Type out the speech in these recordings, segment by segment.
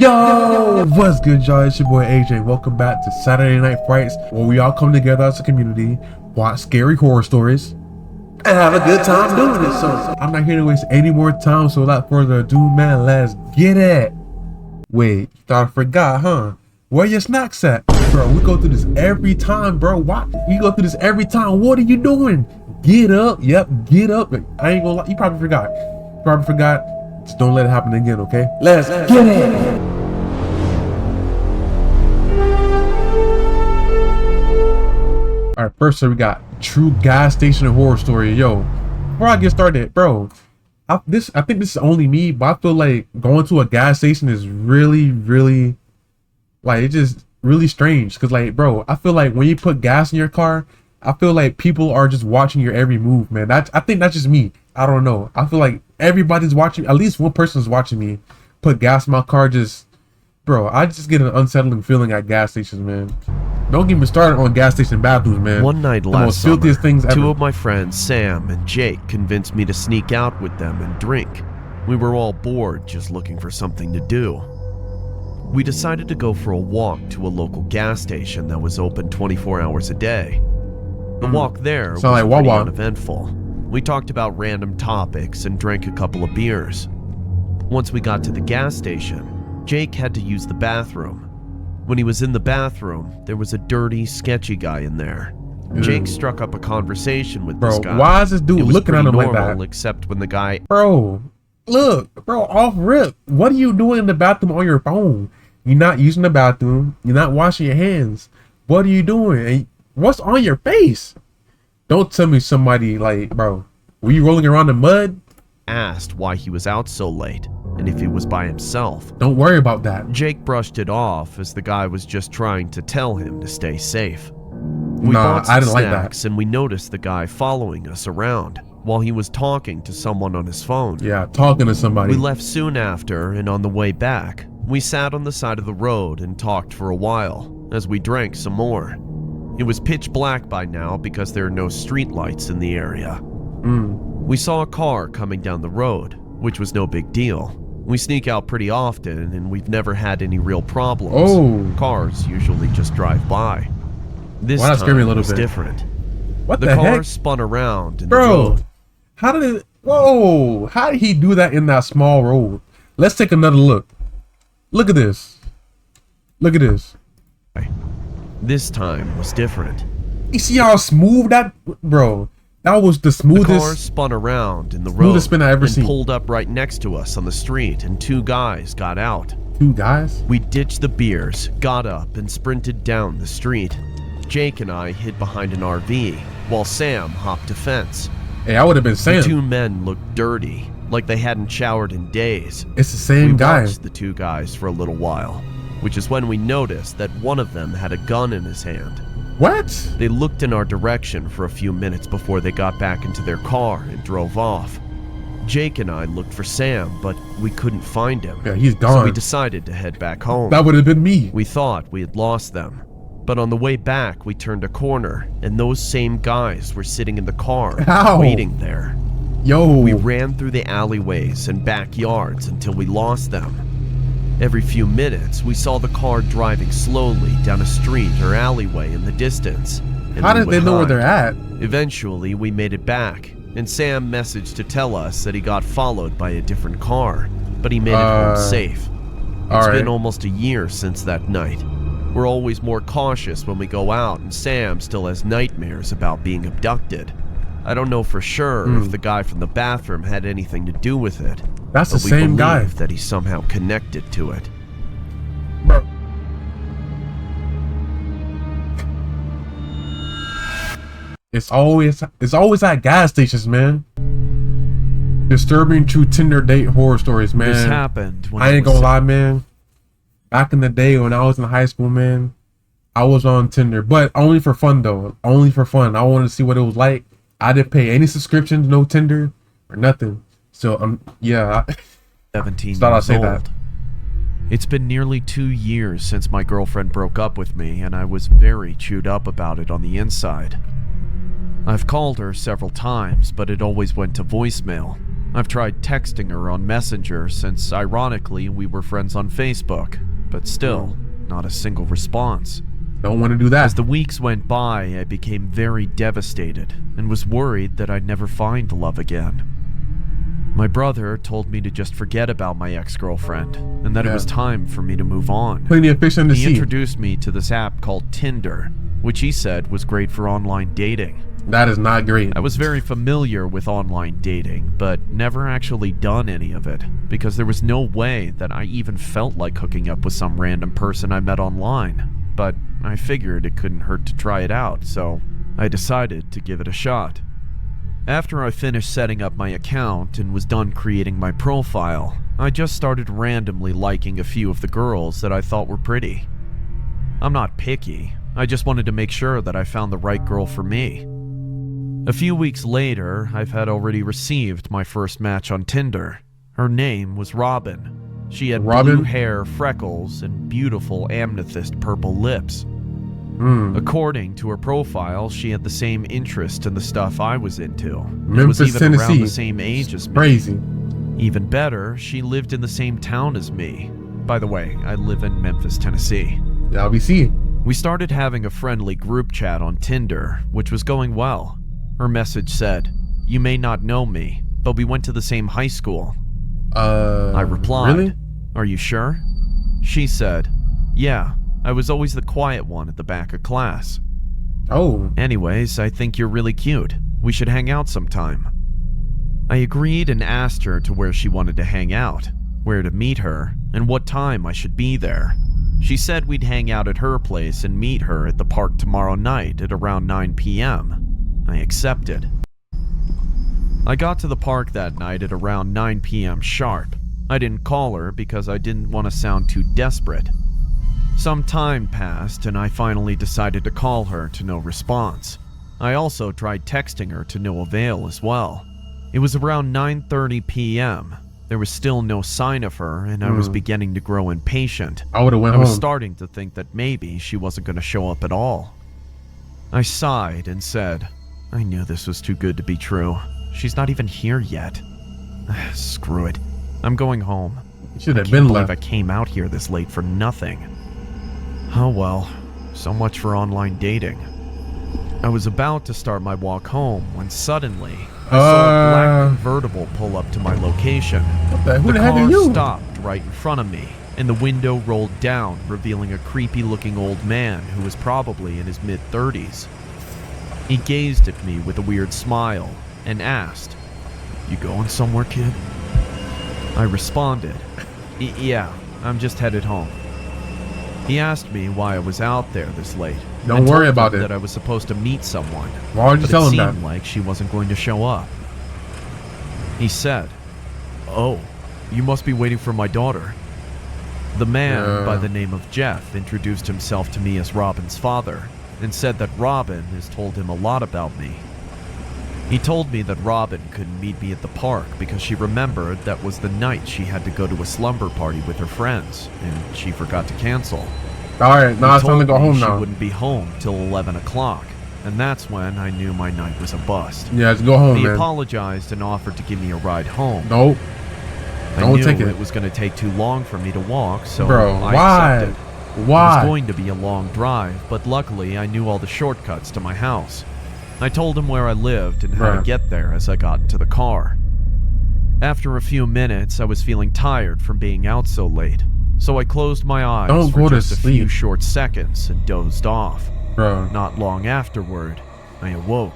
Yo, what's good, y'all? It's your boy AJ. Welcome back to Saturday Night Frights, where we all come together as a community, watch scary horror stories, and have a good time doing it. So I'm not here to waste any more time, so without further ado, man, let's get it. Wait, thought I forgot, huh? Where your snacks at? Bro, we go through this every time, bro. Why? We go through this every time. What are you doing? Get up. Yep, get up. I ain't gonna lie. You probably forgot. Just don't let it happen again, okay? Let's get it. All right, first so we got true gas station horror story. Yo, before I get started, bro, I think this is only me, but I feel like going to a gas station is really like, it's just really strange. Cause like, bro, I feel like when you put gas in your car, I feel like people are just watching your every move, man. I think that's just me. I don't know. I feel like everybody's watching. At least one person's watching me put gas in my car. Bro, I just get an unsettling feeling at gas stations, man. Don't get me started on gas station bathrooms, man. One night the last most filthiest summer, things ever. two of my friends, Sam and Jake, convinced me to sneak out with them and drink. We were all bored, just looking for something to do. We decided to go for a walk to a local gas station that was open 24 hours a day. The walk there was like pretty Wawa. uneventful. We talked about random topics and drank a couple of beers. Once we got to the gas station, Jake had to use the bathroom. When he was in the bathroom, there was a dirty, sketchy guy in there. Jake struck up a conversation with this guy. Why is this dude looking at him like that? Except when the guy... Bro, look, bro, off rip. What are you doing in the bathroom on your phone? You're not using the bathroom. You're not washing your hands. What are you doing? And what's on your face? Don't tell me somebody like, bro, were you rolling around in mud? Asked why he was out so late and if he was by himself. Don't worry about that. Jake brushed it off as the guy was just trying to tell him to stay safe. We Nah, bought some I didn't like that. snacks and we noticed the guy following us around while he was talking to someone on his phone. Yeah, talking to somebody. We left soon after, and on the way back, we sat on the side of the road and talked for a while as we drank some more. It was pitch black by now because there are no street lights in the area. We saw a car coming down the road, which was no big deal. We sneak out pretty often and we've never had any real problems. Oh. Cars usually just drive by. This Why that scared me a time little was bit? different. What The the car heck? spun around in the Bro, road. how did he do that in that small road? Let's take another look. Look at this. Look at this. This time was different. You see how smooth that, bro? That was the The smoothest. car spun around in the road Smoothest spin I ever and seen. pulled up right next to us on the street, and two guys got out. Two guys? We ditched the beers, got up, and sprinted down the street. Jake and I hid behind an RV, while Sam hopped a fence. Hey, I would have been The saying. two men looked dirty, like they hadn't showered in days. It's the same We guy. watched the two guys for a little while, which is when we noticed that one of them had a gun in his hand. What? They looked in our direction for a few minutes before they got back into their car and drove off. Jake and I looked for Sam, but we couldn't find him. Yeah, he's So gone. we decided to head back home. That would have been me. We thought we had lost them. But on the way back, we turned a corner, and those same guys were sitting in the car, Ow. waiting there. Yo. We ran through the alleyways and backyards until we lost them. Every few minutes, we saw the car driving slowly down a street or alleyway in the distance. and How we did they would know where hide. they're at? Eventually, we made it back, and Sam messaged to tell us that he got followed by a different car, but he made it home safe. It's been almost a year since that night. We're always more cautious when we go out, and Sam still has nightmares about being abducted. I don't know for sure if the guy from the bathroom had anything to do with it. That's the but we same believe guy. that he's somehow connected to it. Bro. It's always at gas stations, man. Disturbing true Tinder date horror stories, man. This happened when I ain't gonna lie, man. Back in the day when I was in high school, man, I was on Tinder, but only for fun though. Only for fun. I wanted to see what it was like. I didn't pay any subscriptions, no Tinder or nothing. So yeah. 17 Thought I'd years say old. that. It's been nearly 2 years since my girlfriend broke up with me, and I was very chewed up about it on the inside. I've called her several times, but it always went to voicemail. I've tried texting her on Messenger since, ironically, we were friends on Facebook, but still, not a single response. Don't want to do that. As the weeks went by, I became very devastated and was worried that I'd never find love again. My brother told me to just forget about my ex-girlfriend and that it was time for me to move on. Plenty of fish in the sea. He introduced me to this app called Tinder, which he said was great for online dating. That is not great. I was very familiar with online dating, but never actually done any of it because there was no way that I even felt like hooking up with some random person I met online. But I figured it couldn't hurt to try it out, so I decided to give it a shot. After I finished setting up my account and was done creating my profile, I just started randomly liking a few of the girls that I thought were pretty. I'm not picky, I just wanted to make sure that I found the right girl for me. A few weeks later, I've had already received my first match on Tinder. Her name was Robin. She had blue hair, freckles, and beautiful amethyst purple lips. According to her profile, she had the same interest in the stuff I was into. Memphis, was even Tennessee. Around the same age as me. Crazy. Even better, she lived in the same town as me. By the way, I live in Memphis, Tennessee. Y'all be seeing. We started having a friendly group chat on Tinder, which was going well. Her message said, "You may not know me, but we went to the same high school." I replied, really? "Are you sure?" She said, "Yeah, I was always the quiet one at the back of class." Oh. "Anyways, I think you're really cute. We should hang out sometime." I agreed and asked her to where she wanted to hang out, where to meet her, and what time I should be there. She said we'd hang out at her place and meet her at the park tomorrow night at around 9 p.m. I accepted. I got to the park that night at around 9 p.m. sharp. I didn't call her because I didn't want to sound too desperate. Some time passed and I finally decided to call her to no response. I also tried texting her to no avail as well. It was around 9:30 p.m. There was still no sign of her and I was beginning to grow impatient. I would have went home. I was home. starting to think that maybe she wasn't going to show up at all. I sighed and said, "I knew this was too good to be true. She's not even here yet. Screw it. I'm going home. You should have I been can't believe left. I came out here this late for nothing." Oh well, so much for online dating. I was about to start my walk home when suddenly I saw a black convertible pull up to my location. Who the heck are car you? stopped right in front of me, and the window rolled down, revealing a creepy-looking old man who was probably in his mid-30s. He gazed at me with a weird smile and asked, "You going somewhere, kid?" I responded, "Yeah, I'm just headed home." He asked me why I was out there this late. Don't worry about it. That I was supposed to meet someone. Why would you tell him It that? seemed like she wasn't going to show up. He said, "Oh, you must be waiting for my daughter." The man by the name of Jeff introduced himself to me as Robin's father and said that Robin has told him a lot about me. He told me that Robin couldn't meet me at the park because she remembered that was the night she had to go to a slumber party with her friends, and she forgot to cancel. Alright, now it's time to go home She now. wouldn't be home till 11 o'clock, and that's when I knew my night was a bust. Yeah, let's go home, He man. apologized and offered to give me a ride home. Nope. I Don't knew take it. it was going to take too long for me to walk, so Bro, I why? accepted. It Why? was going to be a long drive, but luckily I knew all the shortcuts to my house. I told him where I lived and how to get there as I got into the car. After a few minutes, I was feeling tired from being out so late, so I closed my eyes for just a few short seconds and dozed off. Bro. Not long afterward, I awoke.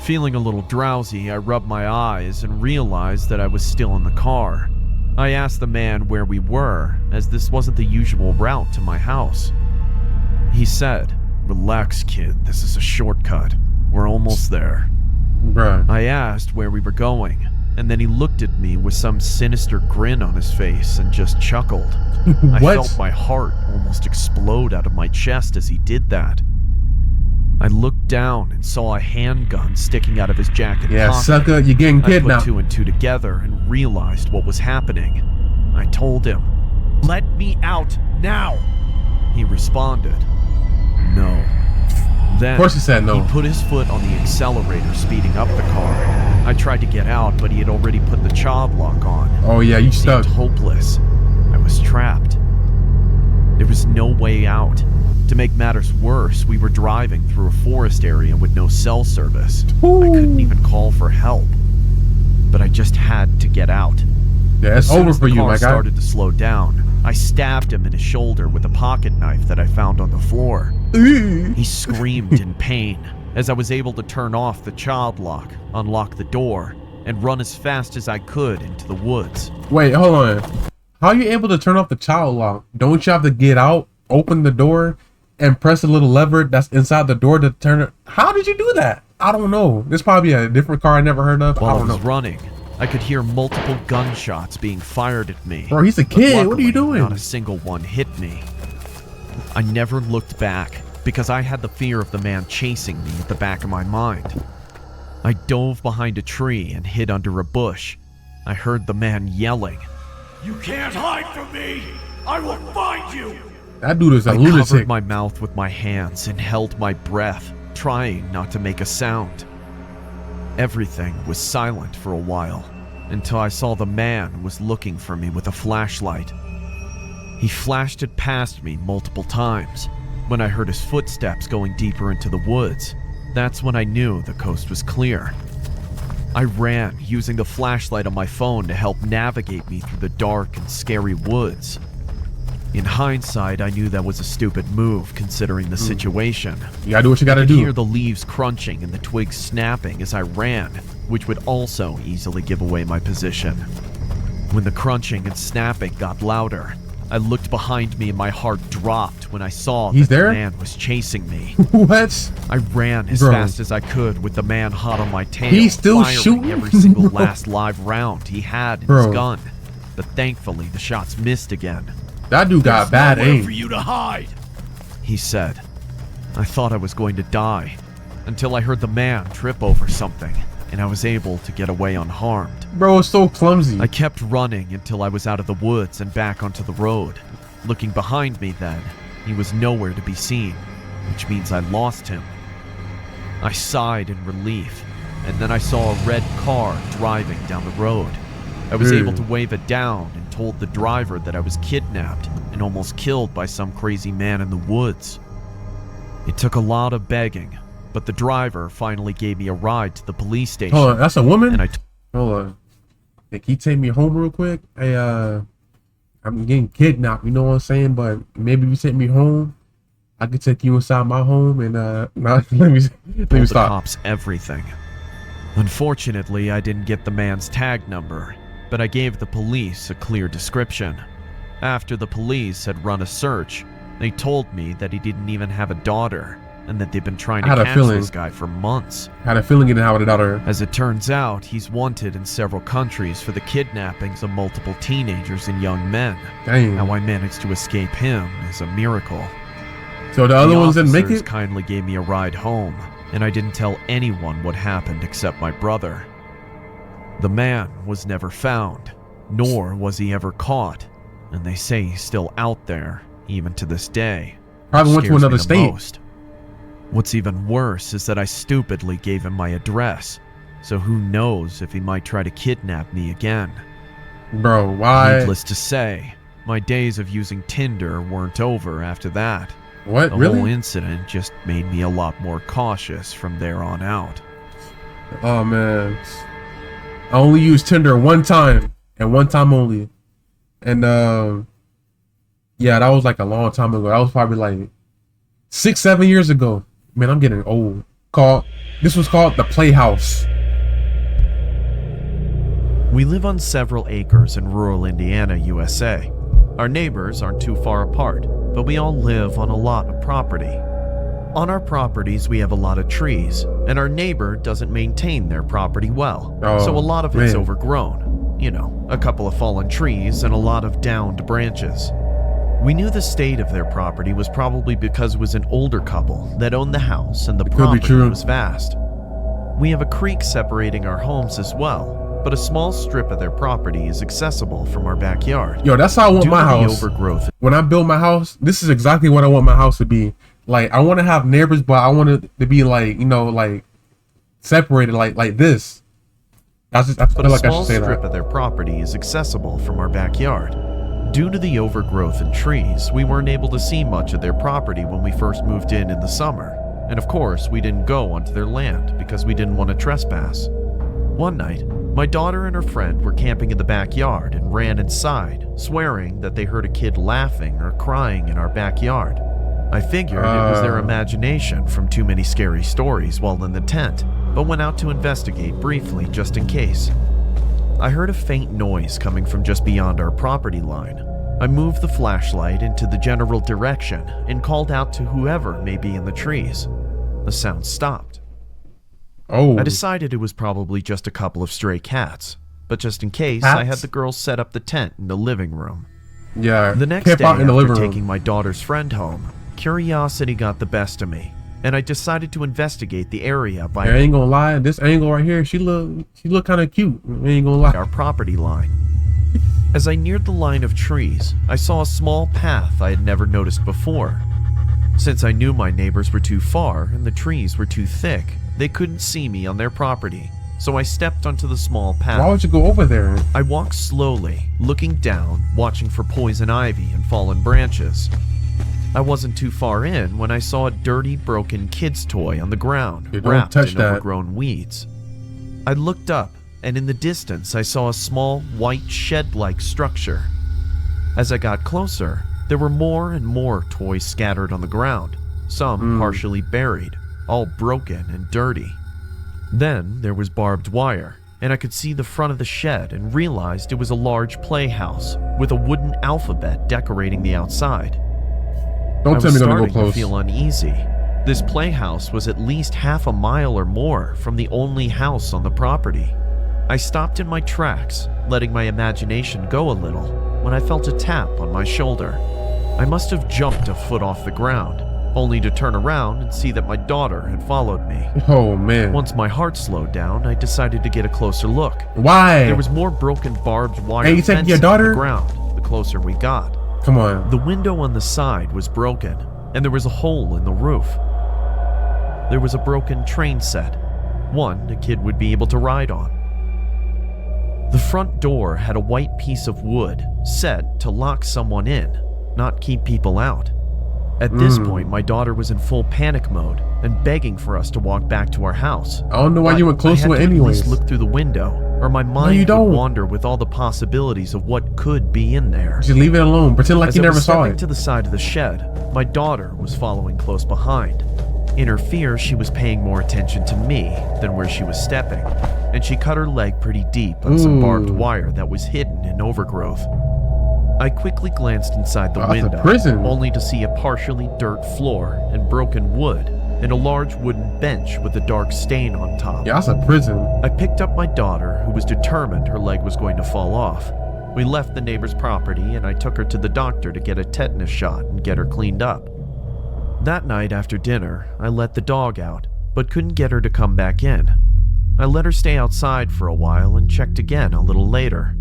Feeling a little drowsy, I rubbed my eyes and realized that I was still in the car. I asked the man where we were, as this wasn't the usual route to my house. He said, "Relax, kid, this is a shortcut. We're almost there." Bruh. I asked where we were going, and then he looked at me with some sinister grin on his face and just chuckled. I felt my heart almost explode out of my chest as he did that. I looked down and saw a handgun sticking out of his jacket Yeah, pocket. sucker, you're getting kidnapped. I put two and two together and realized what was happening. I told him, "Let me out now!" He responded, "No, Then, of course he said no. He put his foot on the accelerator, speeding up the car. I tried to get out, but he had already put the child lock on. Oh yeah, you stuck. It seemed hopeless. I was trapped. There was no way out. To make matters worse, we were driving through a forest area with no cell service. Ooh. I couldn't even call for help. But I just had to get out. Yeah, it's over for you, my guy. As the car started to slow down, I stabbed him in his shoulder with a pocket knife that I found on the floor. He screamed in pain as I was able to turn off the child lock, unlock the door, and run as fast as I could into the woods. Wait, hold on. How are you able to turn off the child lock? Don't you have to get out, open the door, and press a little lever that's inside the door to turn it? How did you do that? I don't know. This probably a different car I never heard of. While I don't know. Running, I could hear multiple gunshots being fired at me. Bro, he's a kid. What are you doing? Not a single one hit me. I never looked back because I had the fear of the man chasing me at the back of my mind. I dove behind a tree and hid under a bush. I heard the man yelling, "You can't hide from me! I will find you!" That dude is a lunatic. I covered my mouth with my hands and held my breath, trying not to make a sound. Everything was silent for a while, until I saw the man was looking for me with a flashlight. He flashed it past me multiple times. When I heard his footsteps going deeper into the woods, that's when I knew the coast was clear. I ran, using the flashlight on my phone to help navigate me through the dark and scary woods. In hindsight, I knew that was a stupid move considering the situation. You gotta do what you gotta do. I could hear the leaves crunching and the twigs snapping as I ran, which would also easily give away my position. When the crunching and snapping got louder, I looked behind me and my heart dropped when I saw that the man was chasing me. What? I ran as fast as I could with the man hot on my tail. He's still firing shooting every single last live round he had in his gun. But thankfully, the shots missed again. That dude got bad aim. For you to hide, he said. I thought I was going to die until I heard the man trip over something and I was able to get away unharmed. Bro, it's so clumsy. I kept running until I was out of the woods and back onto the road. Looking behind me then, he was nowhere to be seen, which means I lost him. I sighed in relief, and then I saw a red car driving down the road. I was able to wave it down and told the driver that I was kidnapped and almost killed by some crazy man in the woods. It took a lot of begging, but the driver finally gave me a ride to the police station. Hold on, that's a woman? And hold on. Hey, can you take me home real quick? Hey, I'm getting kidnapped, you know what I'm saying? But maybe if you take me home, I could take you inside my home and now let me stop. The cops everything. Unfortunately, I didn't get the man's tag number, but I gave the police a clear description. After the police had run a search, they told me that he didn't even have a daughter and that they've been trying to catch this guy for months. I had a feeling he didn't have a daughter. As it turns out, he's wanted in several countries for the kidnappings of multiple teenagers and young men. Dang. How I managed to escape him is a miracle. So the other ones didn't make it? Kindly gave me a ride home, and I didn't tell anyone what happened except my brother. The man was never found, nor was he ever caught, and they say he's still out there, even to this day. Probably went to another state. Most. What's even worse is that I stupidly gave him my address, so who knows if he might try to kidnap me again. Bro, why? Needless to say, my days of using Tinder weren't over after that. What, the really? whole incident just made me a lot more cautious from there on out. Oh man, I only used Tinder one time, and one time only. And yeah, that was like a long time ago. That was probably like 6-7 years ago. Man, I'm getting old. This was called the Playhouse. We live on several acres in rural Indiana, USA. Our neighbors aren't too far apart, but we all live on a lot of property. On our properties, we have a lot of trees, and our neighbor doesn't maintain their property well, so a lot of it's overgrown. You know, a couple of fallen trees and a lot of downed branches. We knew the state of their property was probably because it was an older couple that owned the house and the property was vast. We have a creek separating our homes as well, but a small strip of their property is accessible from our backyard. Yo, that's how I want my house. Overgrowth. When I build my house, this is exactly what I want my house to be. Like I want to have neighbors, but I want it to be like, you know, like separated, like this. I But feel a like I small should say strip that. of their property is accessible from our backyard. Due to the overgrowth and trees, we weren't able to see much of their property when we first moved in the summer. And of course, we didn't go onto their land because we didn't want to trespass. One night, my daughter and her friend were camping in the backyard and ran inside, swearing that they heard a kid laughing or crying in our backyard. I figured it was their imagination from too many scary stories while in the tent, but went out to investigate briefly just in case. I heard a faint noise coming from just beyond our property line. I moved the flashlight into the general direction and called out to whoever may be in the trees. The sound stopped. Oh. I decided it was probably just a couple of stray cats, but just in case, Cats? I had the girls set up the tent in the living room. Yeah. The next Camp day, out in the after living room. taking my daughter's friend home, curiosity got the best of me, and I decided to investigate the area by I ain't gonna lie, this angle right here, she look kind of cute. I ain't gonna lie. our property line. As I neared the line of trees, I saw a small path I had never noticed before. Since I knew my neighbors were too far and the trees were too thick, they couldn't see me on their property, so I stepped onto the small path. Why would you go over there? I walked slowly, looking down, watching for poison ivy and fallen branches. I wasn't too far in when I saw a dirty, broken kid's toy on the ground, Hey, don't wrapped touch in that. overgrown weeds. I looked up, and in the distance I saw a small, white shed-like structure. As I got closer, there were more and more toys scattered on the ground, some partially buried, all broken and dirty. Then there was barbed wire, and I could see the front of the shed and realized it was a large playhouse with a wooden alphabet decorating the outside. Don't tell me they're gonna go I was starting close. to feel uneasy. This playhouse was at least half a mile or more from the only house on the property. I stopped in my tracks, letting my imagination go a little, when I felt a tap on my shoulder. I must have jumped a foot off the ground, only to turn around and see that my daughter had followed me. Oh man. Once my heart slowed down, I decided to get a closer look. Why? There was more broken barbed wire Hey, you taking your fencing on daughter? the ground the closer we got. Come on. The window on the side was broken, and there was a hole in the roof. There was a broken train set, one a kid would be able to ride on. The front door had a white piece of wood set to lock someone in, not keep people out. At this point, my daughter was in full panic mode and begging for us to walk back to our house. I don't know why But you went close I had to it At anyways. least look through the window, or my you mind would don't. wander with all the possibilities of what could be in there. Just leave it alone. Pretend like As you I never was saw stepping it. to the side of the shed, my daughter was following close behind. In her fear, she was paying more attention to me than where she was stepping, and she cut her leg pretty deep on some barbed Ooh. wire that was hidden in overgrowth. I quickly glanced inside the Wow, that's a window, prison. only to see a partially dirt floor and broken wood, and a large wooden bench with a dark stain on top. Yeah, that's a prison. I picked up my daughter, who was determined her leg was going to fall off. We left the neighbor's property, and I took her to the doctor to get a tetanus shot and get her cleaned up. That night after dinner, I let the dog out, but couldn't get her to come back in. I let her stay outside for a while and checked again a little later.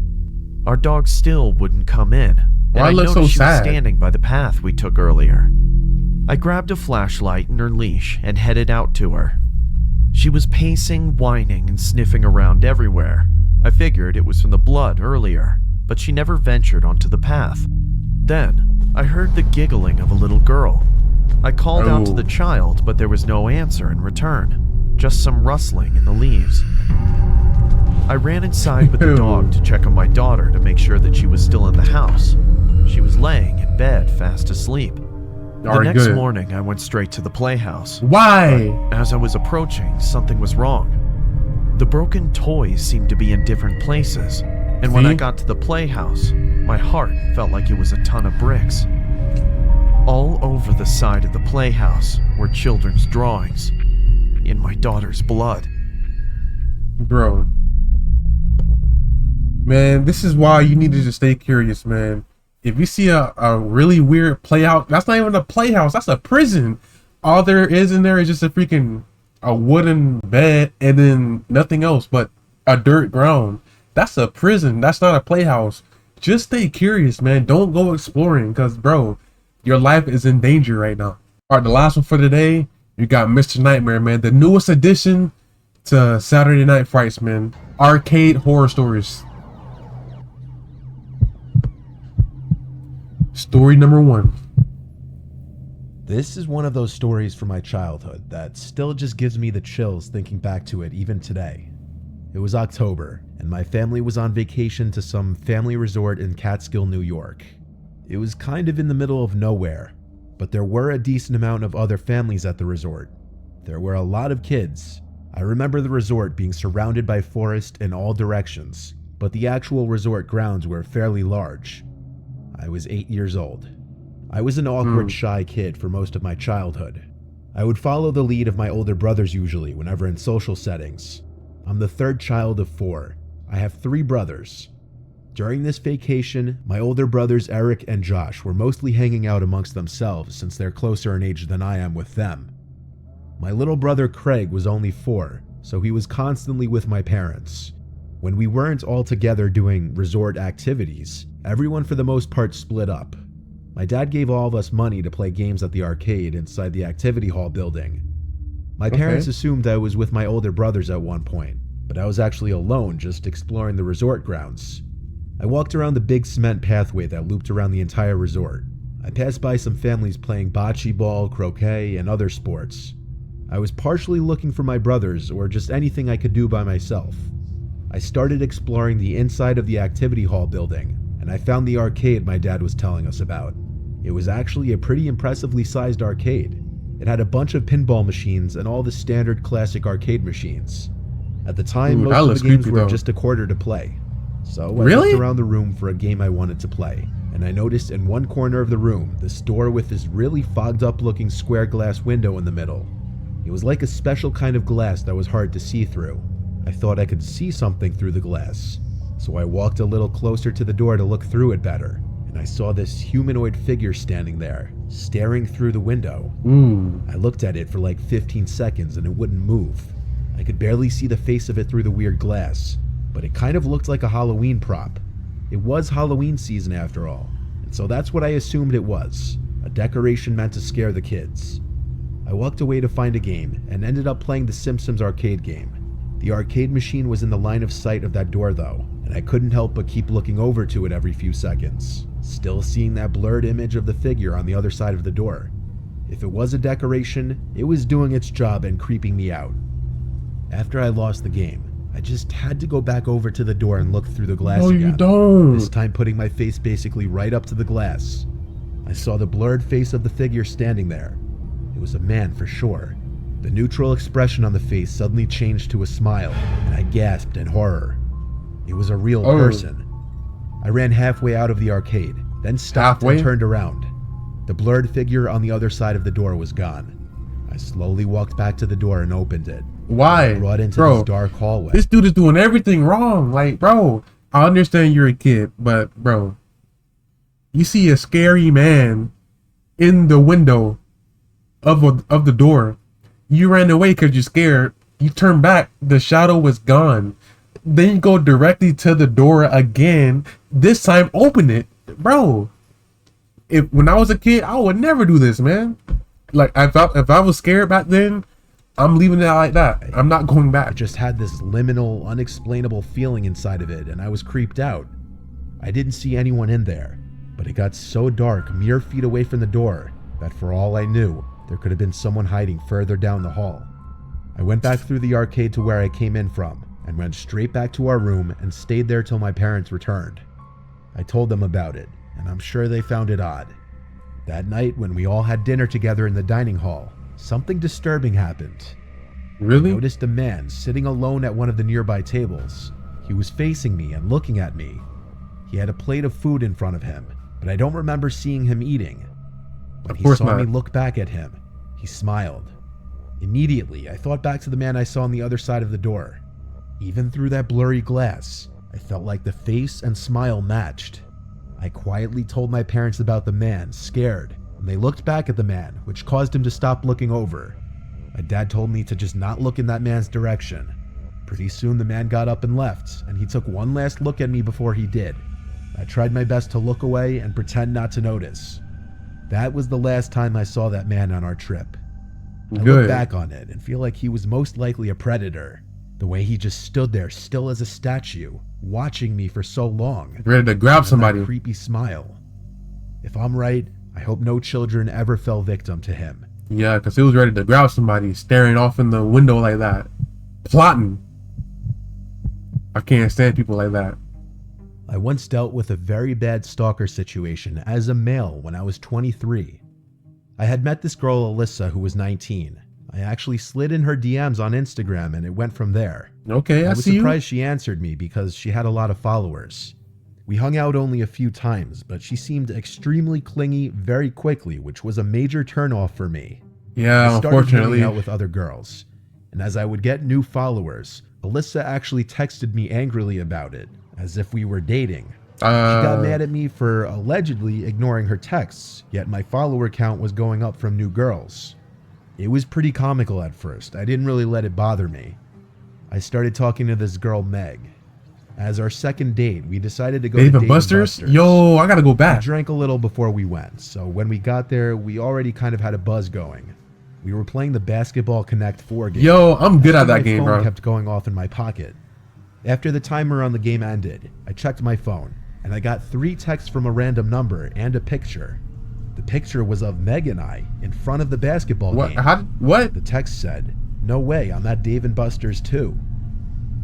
Our dog still wouldn't come in, and Why I look so noticed she was sad? standing by the path we took earlier. I grabbed a flashlight and her leash and headed out to her. She was pacing, whining, and sniffing around everywhere. I figured it was from the blood earlier, but she never ventured onto the path. Then, I heard the giggling of a little girl. I called out to the child, but there was no answer in return, just some rustling in the leaves. I ran inside with the dog to check on my daughter to make sure that she was still in the house. She was laying in bed, fast asleep. The Alright, next good. morning, I went straight to the playhouse. Why? As I was approaching, something was wrong. The broken toys seemed to be in different places, and when I See? got to the playhouse, my heart felt like it was a ton of bricks. All over the side of the playhouse were children's drawings, in my daughter's blood. Bro. Man, this is why you need to just stay curious, man. If you see a really weird playhouse, that's not even a playhouse, that's a prison. All there is in there is just a wooden bed and then nothing else but a dirt ground. That's a prison. That's not a playhouse. Just stay curious, man. Don't go exploring because, bro, your life is in danger right now. All right, the last one for today, you got Mr. Nightmare, man. The newest addition to Saturday Night Frights, man. Arcade horror stories. Story number 1. This is one of those stories from my childhood that still just gives me the chills thinking back to it even today. It was October, and my family was on vacation to some family resort in Catskill, New York. It was kind of in the middle of nowhere, but there were a decent amount of other families at the resort. There were a lot of kids. I remember the resort being surrounded by forest in all directions, but the actual resort grounds were fairly large. I was 8 years old. I was an awkward, shy kid for most of my childhood. I would follow the lead of my older brothers usually whenever in social settings. I'm the third child of 4. I have 3 brothers. During this vacation, my older brothers Eric and Josh were mostly hanging out amongst themselves since they're closer in age than I am with them. My little brother Craig was only 4, so he was constantly with my parents. When we weren't all together doing resort activities, everyone for the most part split up. My dad gave all of us money to play games at the arcade inside the activity hall building. My parents assumed I was with my older brothers at one point, but I was actually alone just exploring the resort grounds. I walked around the big cement pathway that looped around the entire resort. I passed by some families playing bocce ball, croquet, and other sports. I was partially looking for my brothers or just anything I could do by myself. I started exploring the inside of the activity hall building, and I found the arcade my dad was telling us about. It was actually a pretty impressively sized arcade. It had a bunch of pinball machines and all the standard classic arcade machines. At the time, most of the games were just a quarter to play. So I looked around the room for a game I wanted to play, and I noticed in one corner of the room this door with this really fogged up looking square glass window in the middle. It was like a special kind of glass that was hard to see through. I thought I could see something through the glass, so I walked a little closer to the door to look through it better, and I saw this humanoid figure standing there, staring through the window. I looked at it for like 15 seconds and it wouldn't move. I could barely see the face of it through the weird glass, but it kind of looked like a Halloween prop. It was Halloween season after all, and so that's what I assumed it was, a decoration meant to scare the kids. I walked away to find a game and ended up playing the Simpsons arcade game. The arcade machine was in the line of sight of that door though, and I couldn't help but keep looking over to it every few seconds, still seeing that blurred image of the figure on the other side of the door. If it was a decoration, it was doing its job and creeping me out. After I lost the game, I just had to go back over to the door and look through the glass again. You don't. This time putting my face basically right up to the glass. I saw the blurred face of the figure standing there. It was a man for sure. The neutral expression on the face suddenly changed to a smile, and I gasped in horror. It was a real person. I ran halfway out of the arcade, then stopped and turned around. The blurred figure on the other side of the door was gone. I slowly walked back to the door and opened it. Why? Brought into this dark hallway. This dude is doing everything wrong. Like, bro, I understand you're a kid, but bro, you see a scary man in the window of the door. You ran away because you're scared. You turn back, the shadow was gone. Then you go directly to the door again. This time, open it, bro. When I was a kid, I would never do this, man. Like if I was scared back then, I'm leaving it like that. I'm not going back. I just had this liminal, unexplainable feeling inside of it, and I was creeped out. I didn't see anyone in there, but it got so dark, mere feet away from the door, that for all I knew, there could have been someone hiding further down the hall. I went back through the arcade to where I came in from, and went straight back to our room and stayed there till my parents returned. I told them about it, and I'm sure they found it odd. That night, when we all had dinner together in the dining hall, something disturbing happened. Really? I noticed a man sitting alone at one of the nearby tables. He was facing me and looking at me. He had a plate of food in front of him, but I don't remember seeing him eating. When he saw me look back at him, he smiled. Immediately, I thought back to the man I saw on the other side of the door. Even through that blurry glass, I felt like the face and smile matched. I quietly told my parents about the man, scared, and they looked back at the man, which caused him to stop looking over. My dad told me to just not look in that man's direction. Pretty soon the man got up and left, and he took one last look at me before he did. I tried my best to look away and pretend not to notice. That was the last time I saw that man on our trip. I look Good. back on it and feel like he was most likely a predator. The way he just stood there still as a statue, watching me for so long. Ready to grab And somebody. that creepy smile. If I'm right, I hope no children ever fell victim to him. Yeah, because he was ready to grab somebody, staring off in the window like that. Plotting. I can't stand people like that. I once dealt with a very bad stalker situation as a male when I was 23. I had met this girl Alyssa who was 19. I actually slid in her DMs on Instagram and it went from there. Okay, I I was see surprised she answered me because she had a lot of followers. We hung out only a few times, but she seemed extremely clingy very quickly, which was a major turnoff for me. you. Yeah, I started unfortunately. hanging out with other girls, and as I would get new followers, Alyssa actually texted me angrily about it, as if we were dating. She got mad at me for allegedly ignoring her texts, yet my follower count was going up from new girls. It was pretty comical at first. I didn't really let it bother me. I started talking to this girl, Meg. As our second date, we decided to go to Dave & Buster's? Buster's. Yo, I gotta go I back. drank a little before we went, so when we got there, we already kind of had a buzz going. We were playing the Basketball Connect 4 game. Yo, I'm good at My that game, phone bro. kept going off in my pocket. After the timer on the game ended, I checked my phone, and I got 3 texts from a random number and a picture. The picture was of Meg and I in front of the basketball What? game. What? The text said, "No way, I'm at Dave & Buster's too."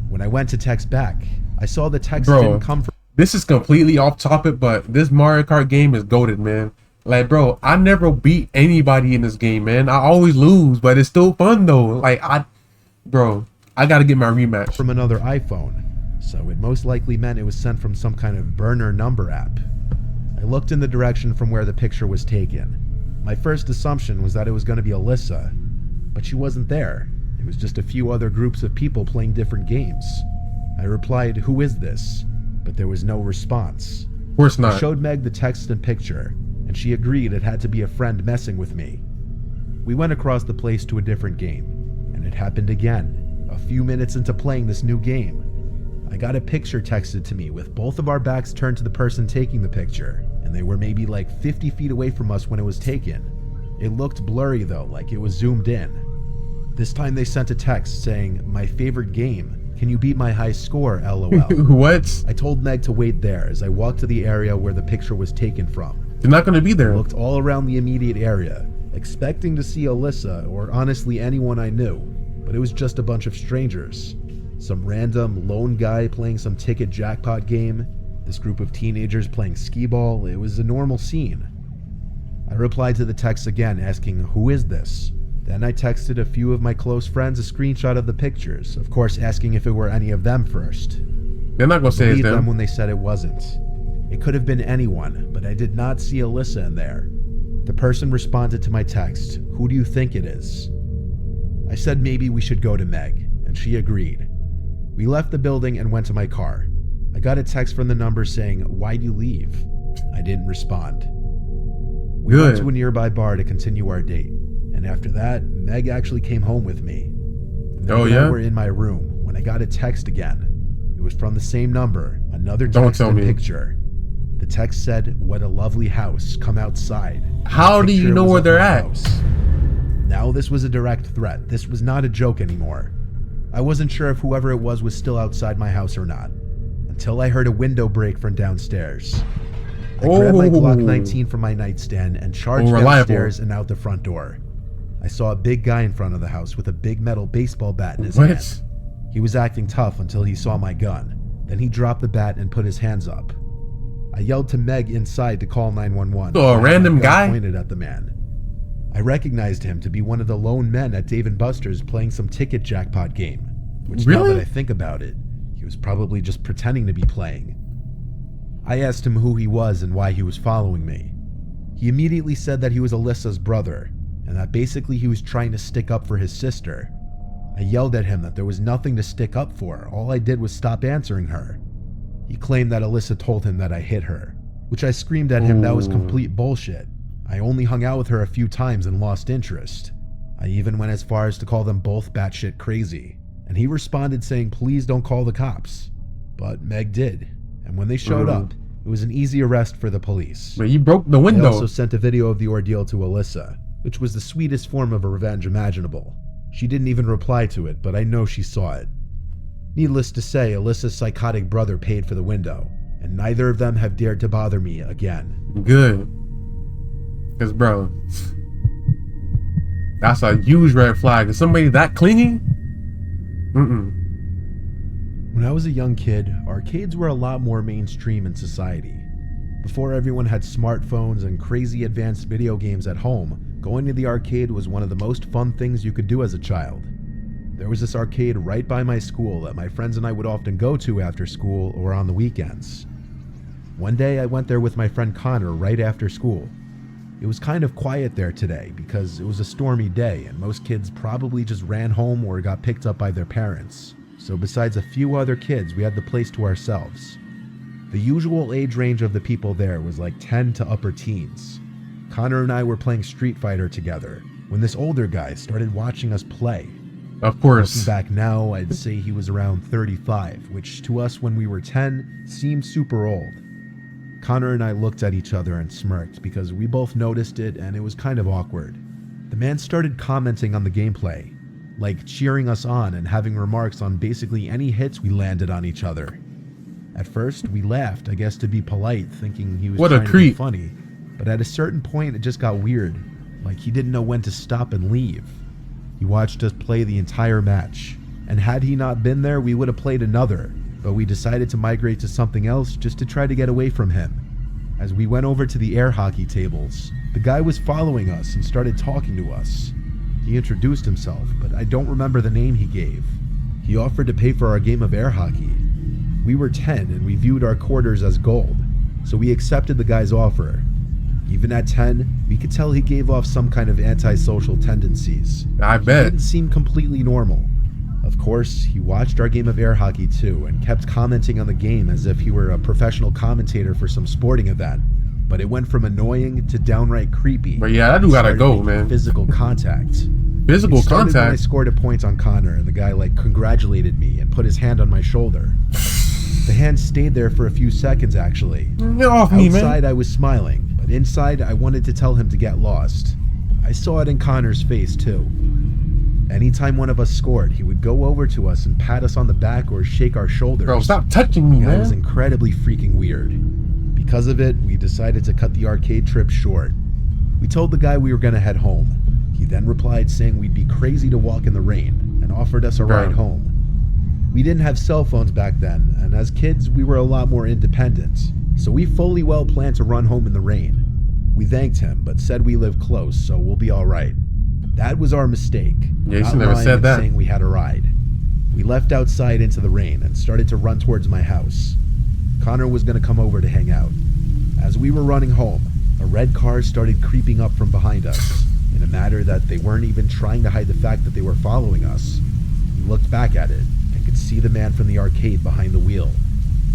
When I went to text back, I saw the text Bro, didn't come from this is completely off topic, but this Mario Kart game is goated, man. Like, bro, I never beat anybody in this game, man. I always lose, but it's still fun though. Like, I gotta get my rematch. from another iPhone, so it most likely meant it was sent from some kind of burner number app. I looked in the direction from where the picture was taken. My first assumption was that it was going to be Alyssa, but she wasn't there. It was just a few other groups of people playing different games. I replied, "Who is this?" But there was no response. Of course I not. showed Meg the text and picture, and she agreed it had to be a friend messing with me. We went across the place to a different game, and it happened again, a few minutes into playing this new game. I got a picture texted to me with both of our backs turned to the person taking the picture, and they were maybe like 50 feet away from us when it was taken. It looked blurry though, like it was zoomed in. This time they sent a text saying, "My favorite game. Can you beat my high score, LOL." What? I told Meg to wait there as I walked to the area where the picture was taken from. They're not gonna be I there. looked all around the immediate area, expecting to see Alyssa or honestly anyone I knew, but it was just a bunch of strangers. Some random lone guy playing some ticket jackpot game, this group of teenagers playing skee ball. It was a normal scene. I replied to the text again asking, "Who is this?" Then I texted a few of my close friends a screenshot of the pictures, of course asking if it were any of them first. They're not gonna say it's Believed them them. when they said it wasn't. It could have been anyone, but I did not see Alyssa in there. The person responded to my text, "Who do you think it is?" I said maybe we should go to Meg, and she agreed. We left the building and went to my car. I got a text from the number saying, "Why'd you leave?" I didn't respond. We went Good. to a nearby bar to continue our date, and after that, Meg actually came home with me. Meg Oh, and I yeah? were in my room when I got a text again. It was from the same number, another Don't text tell and me. picture. The text said, "What a lovely house, come outside." How The do you picture know was where of they're my at? house. Now this was a direct threat. This was not a joke anymore. I wasn't sure if whoever it was still outside my house or not, until I heard a window break from downstairs. I grabbed my Glock 19 from my nightstand and charged reliable. downstairs and out the front door. I saw a big guy in front of the house with a big metal baseball bat in his hand. What? He was acting tough until he saw my gun. Then he dropped the bat and put his hands up. I yelled to Meg inside to call 911. So a I had my random gun guy? pointed at the man. I recognized him to be one of the lone men at Dave & Buster's playing some ticket jackpot game. Which now Really? that I think about it, he was probably just pretending to be playing. I asked him who he was and why he was following me. He immediately said that he was Alyssa's brother, and that basically he was trying to stick up for his sister. I yelled at him that there was nothing to stick up for. All I did was stop answering her. He claimed that Alyssa told him that I hit her, which I screamed at him that was complete bullshit. I only hung out with her a few times and lost interest. I even went as far as to call them both batshit crazy, and he responded saying please don't call the cops. But Meg did, and when they showed up, it was an easy arrest for the police. But you broke the I window. also sent a video of the ordeal to Alyssa, which was the sweetest form of a revenge imaginable. She didn't even reply to it, but I know she saw it. Needless to say, Alyssa's psychotic brother paid for the window, and neither of them have dared to bother me again. Good. Because, bro, that's a huge red flag. Is somebody that clingy? When I was a young kid, arcades were a lot more mainstream in society. Before everyone had smartphones and crazy advanced video games at home, going to the arcade was one of the most fun things you could do as a child. There was this arcade right by my school that my friends and I would often go to after school or on the weekends. One day I went there with my friend Connor right after school. It was kind of quiet there today because it was a stormy day and most kids probably just ran home or got picked up by their parents. So besides a few other kids, we had the place to ourselves. The usual age range of the people there was like 10 to upper teens. Connor and I were playing Street Fighter together when this older guy started watching us play. Of course. Looking back now, I'd say he was around 35, which to us when we were 10 seemed super old. Connor and I looked at each other and smirked because we both noticed it and it was kind of awkward. The man started commenting on the gameplay, like cheering us on and having remarks on basically any hits we landed on each other. At first, we laughed, I guess to be polite, thinking he was trying to be funny, but at a certain point it just got weird, like he didn't know when to stop and leave. He watched us play the entire match, and had he not been there, we would have played another, but we decided to migrate to something else just to try to get away from him. As we went over to the air hockey tables, the guy was following us and started talking to us. He introduced himself, but I don't remember the name he gave. He offered to pay for our game of air hockey. We were 10 and we viewed our quarters as gold, so we accepted the guy's offer. Even at 10, we could tell he gave off some kind of antisocial tendencies. I bet. He didn't seem completely normal. Of course, he watched our game of air hockey too and kept commenting on the game as if he were a professional commentator for some sporting event. But it went from annoying to downright creepy. But yeah, that dude gotta go, man. Physical contact. Physical When I contact? scored a point on Connor and the guy congratulated me and put his hand on my shoulder. The hand stayed there for a few seconds actually. Get off me, man. Outside I was smiling, but inside I wanted to tell him to get lost. I saw it in Connor's face too. Anytime one of us scored, he would go over to us and pat us on the back or shake our shoulders. Bro, stop touching me, That was man. incredibly freaking weird. Because of it, we decided to cut the arcade trip short. We told the guy we were going to head home. He then replied saying we'd be crazy to walk in the rain and offered us a ride home. We didn't have cell phones back then, and as kids, we were a lot more independent, so we fully well planned to run home in the rain. We thanked him, but said we live close, so we'll be alright. That was our mistake. Yeah, you Not should never lying said and that. saying we had a ride. We left outside into the rain and started to run towards my house. Connor was going to come over to hang out. As we were running home, a red car started creeping up from behind us, in a manner that they weren't even trying to hide the fact that they were following us. We looked back at it and could see the man from the arcade behind the wheel.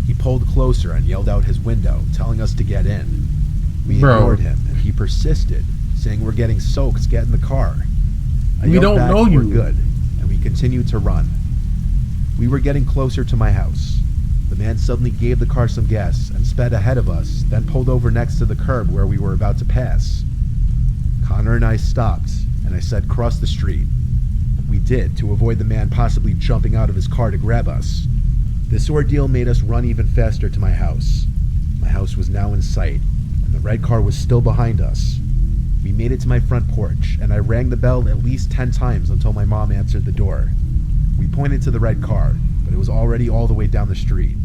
He pulled closer and yelled out his window, telling us to get in. We ignored him, and he persisted, saying we're getting soaked, get in the car. I We yelled don't back, know you. We're good, and we continued to run. We were getting closer to my house. The man suddenly gave the car some gas and sped ahead of us, then pulled over next to the curb where we were about to pass. Connor and I stopped, and I said, "Cross the street." We did, to avoid the man possibly jumping out of his car to grab us. This ordeal made us run even faster to my house. My house was now in sight, and the red car was still behind us. We made it to my front porch, and I rang the bell at least 10 times until my mom answered the door. We pointed to the red car, but it was already all the way down the street.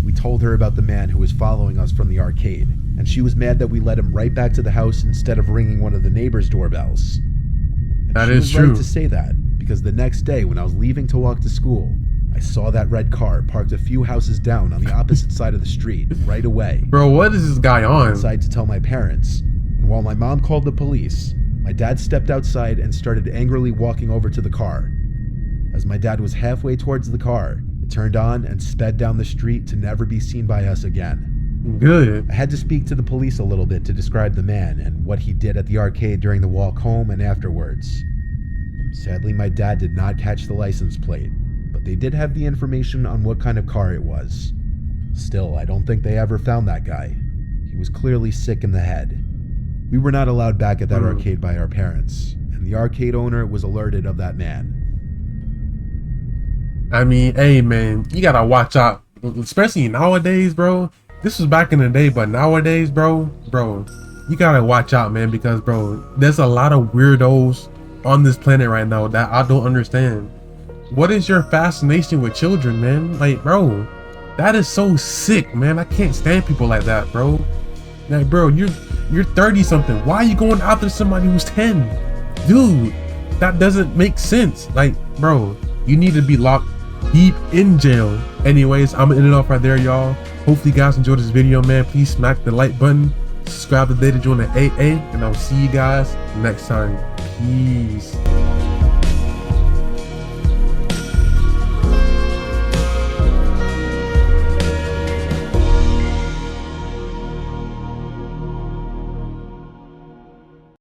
We told her about the man who was following us from the arcade, and she was mad that we led him right back to the house instead of ringing one of the neighbors' doorbells. And That she is was true. right to say that, because the next day when I was leaving to walk to school, I saw that red car parked a few houses down on the opposite side of the street right away. Bro, what is this guy on? Inside to tell my parents, and while my mom called the police, my dad stepped outside and started angrily walking over to the car. As my dad was halfway towards the car, it turned on and sped down the street to never be seen by us again. Good. I had to speak to the police a little bit to describe the man and what he did at the arcade during the walk home and afterwards. Sadly, my dad did not catch the license plate, but they did have the information on what kind of car it was. Still, I don't think they ever found that guy. He was clearly sick in the head. We were not allowed back at that arcade by our parents, and the arcade owner was alerted of that man. I mean, hey man, you gotta watch out, especially nowadays, bro. This was back in the day, but nowadays, bro, you gotta watch out, man, because bro, there's a lot of weirdos on this planet right now that I don't understand. What is your fascination with children, man? Like, bro, that is so sick, man. I can't stand people like that, bro. Like, bro, you're 30 something. Why are you going after somebody who's 10? Dude, that doesn't make sense. Like, bro, you need to be locked deep in jail. Anyways, I'm gonna end it off right there, y'all. Hopefully you guys enjoyed this video, man. Please smack the like button, subscribe today to join the AA, and I'll see you guys next time. Peace.